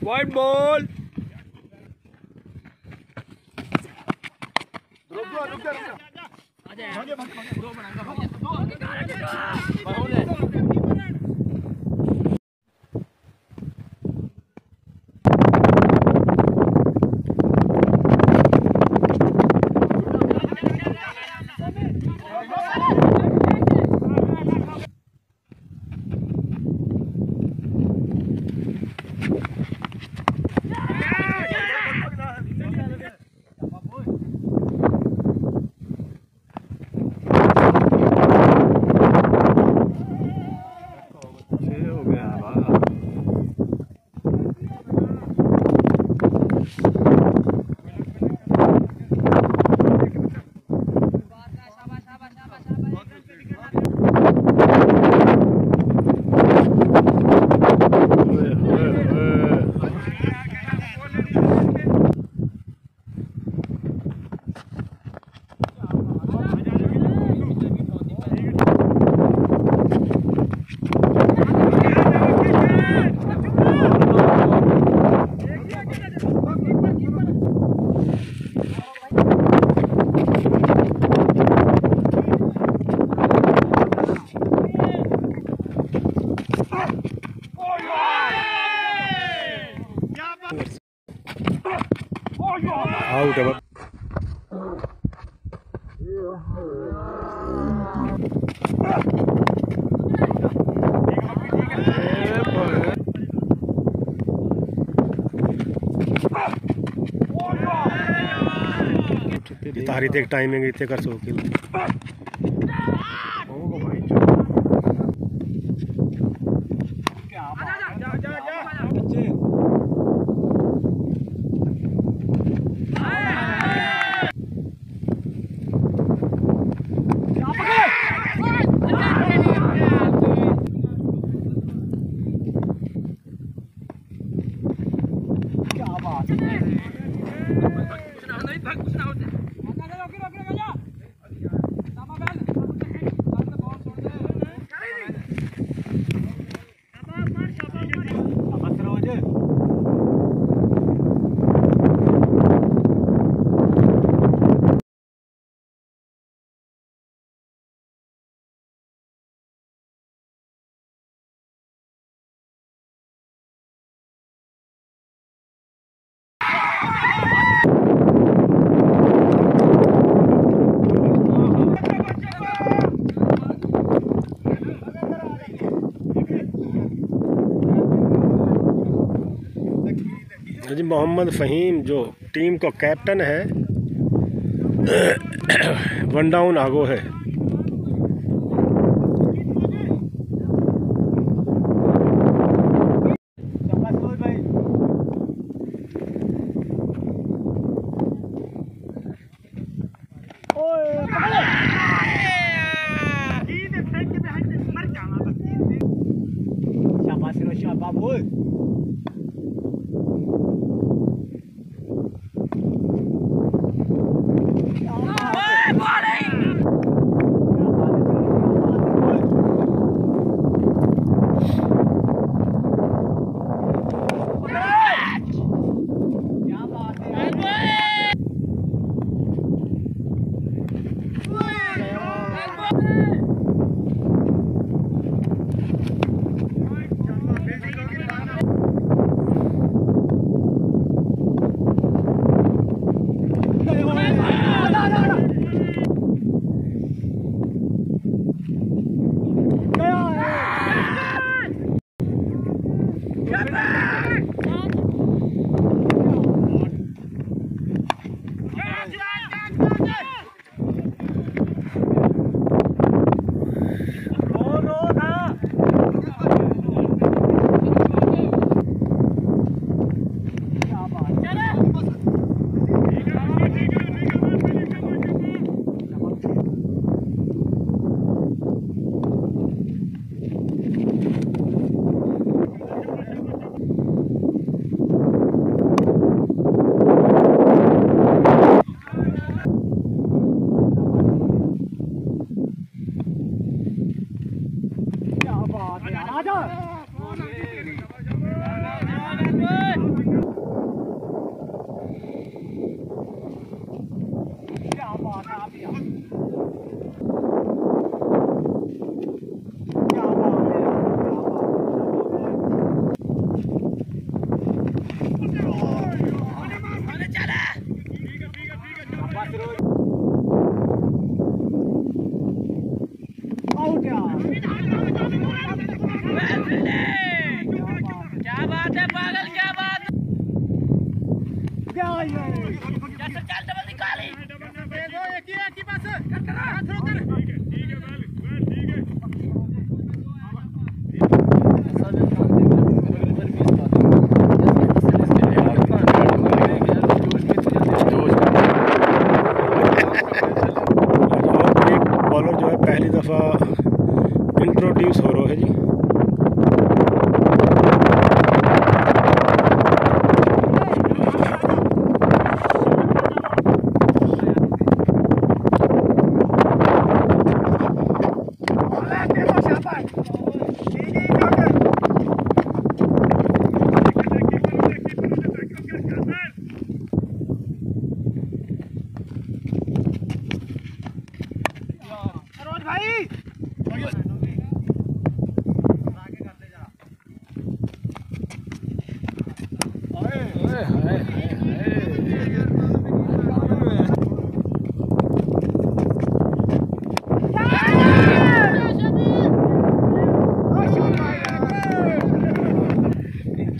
Wide ball. Out है। तारी देख टाइमिंग इतने कर सो के जी मोहम्मद फ़हीम जो टीम का कैप्टन है, 1 डाउन आगो है। पहली दफ़ा इंट्रोड्यूस हो रहा है जी।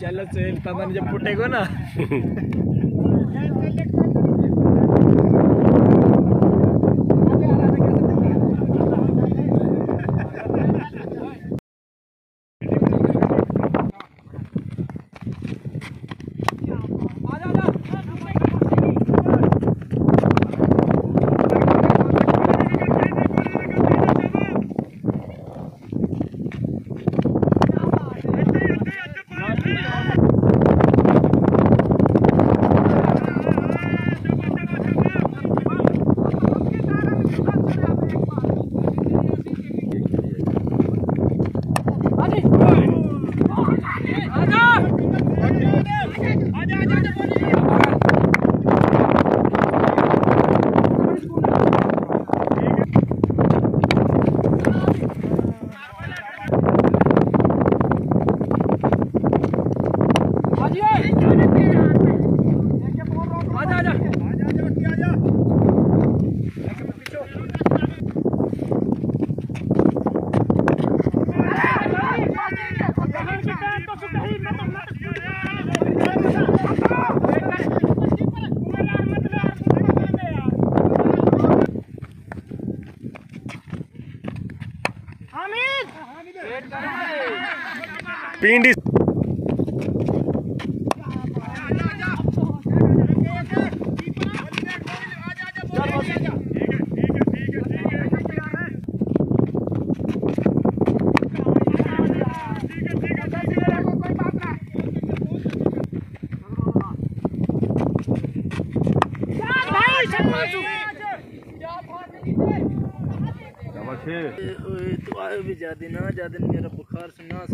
चलो सेल पवन जब फुटेगा ना पिंडी तो आए भी ज्यादा मेरा बुखार से ना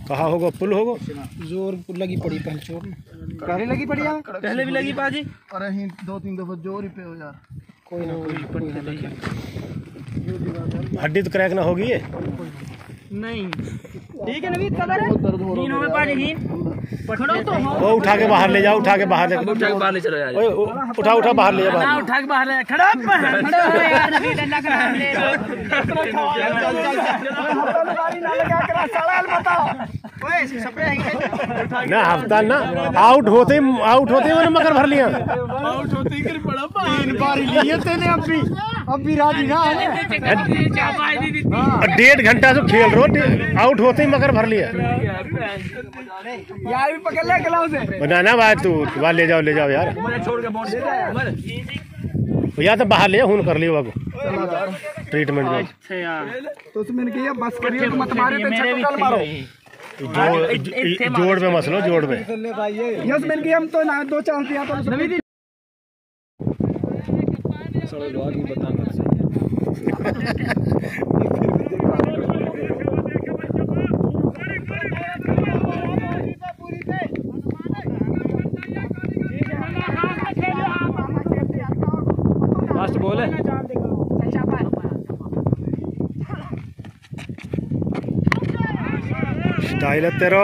कहा होगा पुल होगा जोर लगी पड़ी पहले चोट पहले लगी पड़ी यार पहले भी लगी बाजी। अरे ही 2-3 दफा जोर ही पे हो यार कोई ना हड्डी तो क्रैक ना होगी ये नहीं ठीक है नवीन कलर है तीन हो गए पाजी तीन खड़ो तो हो वो उठा के बाहर ले जाओ उठा के बाहर ले चलो यार ओए उठा बाहर ले जा ना उठा के बाहर ले खड़ा खड़ो हो यार नवीन अल्लाह का नाम ले ना लगा कर सवाल बताओ ओए सपने है ना हफ्ता ना आउट होते ही मैंने मगर भर लिया आउट होते ही कर पड़ा 3 बार लिए तेने अब भी राजी ना है 1.5 घंटा से खेल रहे हो आउट होते ही मगर भर लिया यार भी पकड़ ले गलाव से बनाना भाई तू वहाँ ले जाओ यार छोड़ के बोल या तो बाहर ले जाओ खून कर लियो बाबू ट्रीटमेंट में तो मैंने कहा बस करिए मत मारे तो चक्कर मारो जोड़ में मसलो जोड़ में यस मैंने कहा हम तो ना 2-4 दिया तो नवीन लास्ट बॉल है स्टाइल है तेरा।